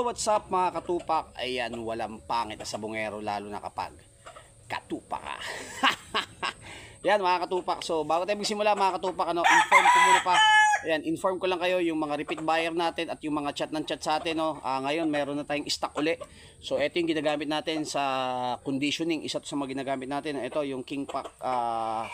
what's up mga katupak? Ayan, walang pangit na sabongero lalo na kapag katupak ka. Yan mga katupak. So, bago tayo magsimula mga katupak, inform ko muna pa. Ayan, inform ko lang kayo yung mga repeat buyer natin at yung mga chat ng chat sa atin. Ngayon, meron na tayong stock uli. So, ito yung ginagamit natin sa conditioning. Isa to sa mga ginagamit natin. Ito yung King Pak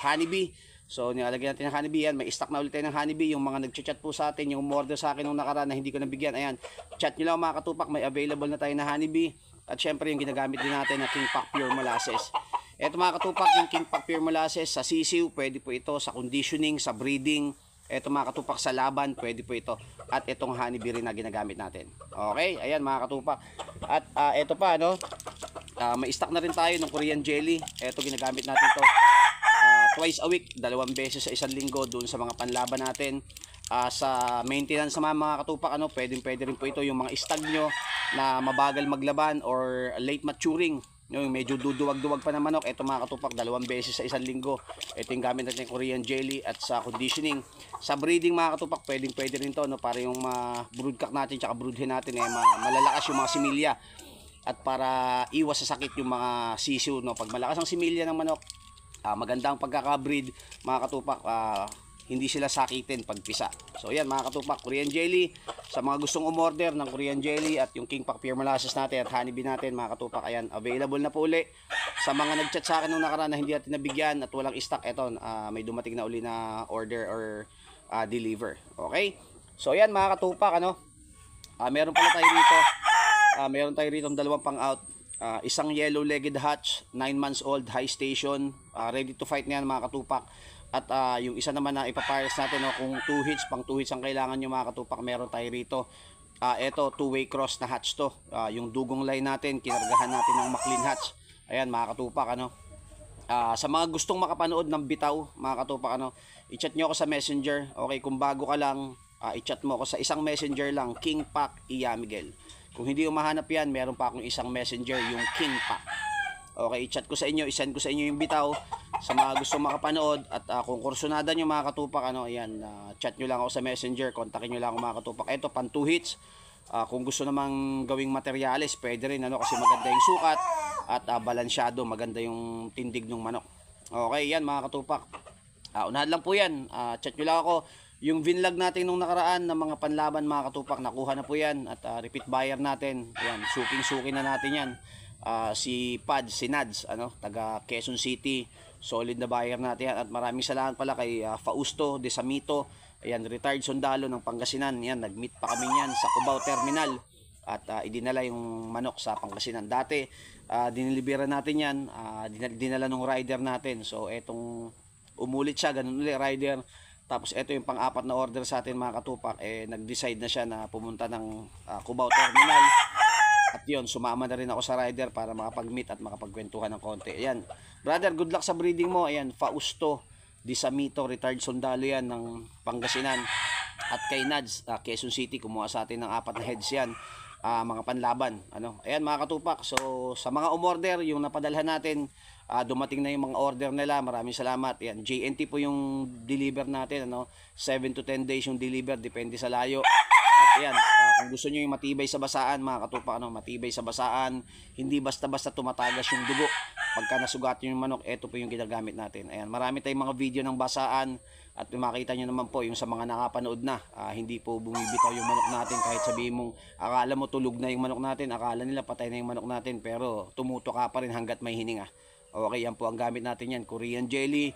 Honeybee. So, nilalagyan natin ng honeybee yan. May stock na ulit tayo ng honeybee. Yung mga nag-chat po sa atin, yung order sa akin nung nakaraan na hindi ko nabigyan. Ayan, chat nyo lang mga katupak. May available na tayo na honeybee. At syempre, yung ginagamit din natin na King Pak Pure Molasses. Ito mga katupak, yung King Pak Pure Molasses sa sisiw, pwede po ito sa conditioning, sa breeding. Ito mga katupak sa laban, pwede po ito. At itong honeybee rin na ginagamit natin. Okay, ayan mga katupak. At ito pa, may stock na rin tayo ng Korean jelly. Ito ginagamit natin to twice a week, 2 beses sa isang linggo doon sa mga panlaban natin. Sa maintenance sa mga katupak, pwede rin po ito yung mga stag nyo na mabagal maglaban or late maturing. Yung medyo duduwag-duwag pa na manok, ito mga katupak, 2 beses sa isang linggo. Ito yung gamit natin Korean jelly. At sa conditioning, sa breeding mga katupak, pwede rin to, para yung broodcock natin tsaka broodhen natin malalakas yung mga similya. At para iwas sa sakit yung mga sisiw, pag malakas ang similya ng manok, magandang pagkaka-breed mga katupak, hindi sila sakitin pag pisa. So yan mga katupak, Korean jelly. Sa mga gustong umorder ng Korean jelly at yung King Pak Pure Molasses natin at honeybee natin mga katupak, ayan, available na po uli. Sa mga nagchat sa akin nung nakaraan na hindi natin nabigyan at walang stock, eto, may dumating na uli na order or deliver. Okay, so yan mga katupak, meron pala tayo dito, meron tayo rito 2 pang out. Isang yellow-legged hatch, 9 months old, high station, ready to fight na yan mga katupak. At yung isa naman na ipapayas natin, kung 2 hits, pang 2 hits ang kailangan nyo mga katupak, meron tayo rito. Ito, 2-way cross na hatch to. Yung dugong line natin, kinargahan natin ng McLean hatch. Ayan mga katupak, sa mga gustong makapanood ng bitaw mga katupak, i-chat nyo ako sa messenger. Okay, kung bago ka lang, i-chat mo ako sa isang messenger lang, King Pak Iyamigel. Kung hindi mo mahanap yan, meron pa akong isang messenger, yung King Pak. Okay, i-chat ko sa inyo, i-send ko sa inyo yung bitaw sa mga gusto makapanood. At kung kursunada nyo mga katupak, chat nyo lang ako sa messenger, kontakin nyo lang ako mga katupak. Ito, pan 2 hits. Kung gusto namang gawing materyales, pwede rin, kasi maganda yung sukat at balansyado, maganda yung tindig ng manok. Okay, yan mga katupak. Unahan lang po yan, chat nyo lang ako. Yung vinlog natin nung nakaraan ng mga panlaban mga katupak, nakuha na po yan. At repeat buyer natin, yan, suking-suki na natin yan. Si Pads, si Nads, taga Quezon City, solid na buyer natin yan. At maraming salamat pala kay Fausto de Samito, ayan, retired sundalo ng Pangasinan. Yan, nag-meet pa kami yan sa Cubao Terminal. At idinala yung manok sa Pangasinan. Dati, dinilibera natin yan, dinala nung rider natin. So, etong umulit siya, ganun ulit, rider. Tapos ito yung pang-4 na order sa atin mga katupak, nag-decide na siya na pumunta ng Cubao Terminal. At yun, sumama na rin ako sa rider para makapag-meet at makapagkwentuhan ng konti. Ayan, brother, good luck sa breeding mo. Ayan, Fausto de Samito, retired sundalo yan ng Pangasinan. At kay Nads, Quezon City, kumuha sa atin ng 4 na heads yan, mga panlaban. Ayan mga katupak, so sa mga umorder, yung napadalhan natin, dumating na yung mga order nila, maraming salamat. Yan, JNT po yung deliver natin, 7 to 10 days yung deliver, depende sa layo. At yan, kung gusto nyo yung matibay sa basaan mga katupak, matibay sa basaan, hindi basta-basta tumatagas yung dugo pagka nasugat yung manok, ito po yung ginagamit natin. Ayan, marami tayong mga video ng basaan at makita nyo naman po yung sa mga nakapanood na, hindi po bumibitaw yung manok natin. Kahit sabihin mong akala mo tulog na yung manok natin, akala nila patay na yung manok natin, pero tumutuka pa rin hanggat may hininga. Okay, yan po ang gamit natin yan, Korean jelly,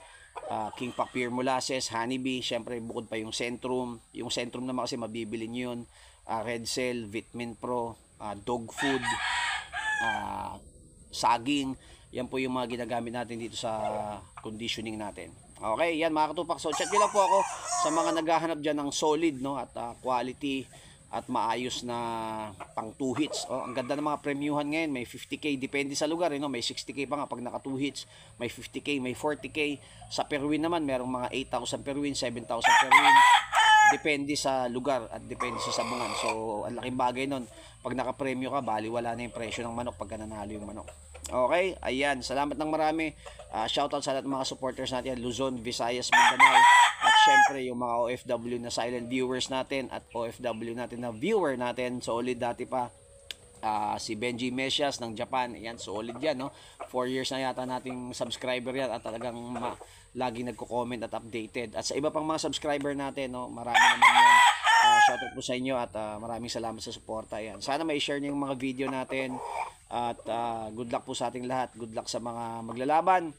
King Pak Pure Molasses, honeybee, syempre bukod pa yung Centrum. Yung Centrum naman kasi mabibili nyo yun, Red Cell, Vitamin Pro, dog food, saging. Yan po yung mga ginagamit natin dito sa conditioning natin. Okay, yan mga katupak. So chat nyo lang po ako sa mga naghahanap dyan ng solid, at quality at maayos na pang 2 hits. Ang ganda ng mga premiuhan ngayon, may 50k, depende sa lugar, may 60k pa nga pag naka 2 hits, may 50k, may 40k. Sa per win naman, merong mga 8,000 per win, 7,000 per win. Depende sa lugar at depende sa sabungan. So, ang laking bagay nun. Pag naka-premyo ka, bali wala na yung presyo ng manok pag nanalo yung manok. Okay, ayan, salamat ng marami. Shoutout sa lahat ng mga supporters natin, Luzon, Visayas, Mindanao, at syempre yung mga OFW na silent viewers natin at OFW natin na viewer natin, solid dati pa. Si Benji Mesias ng Japan, yan, solid yan, no? 4 years na yata nating subscriber yan at talagang lagi nagko-comment at updated. At sa iba pang mga subscriber natin, no, marami naman yan. Shoutout po sa inyo at maraming salamat sa suporta. Yan. Sana may share niyo yung mga video natin at good luck po sa ating lahat. Good luck sa mga maglalaban.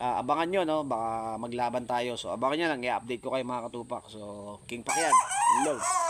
Abangan nyo, no? Baka maglaban tayo. So abangan nyo lang, i-update ko kayo mga katupak. So King Pacquiao, hello.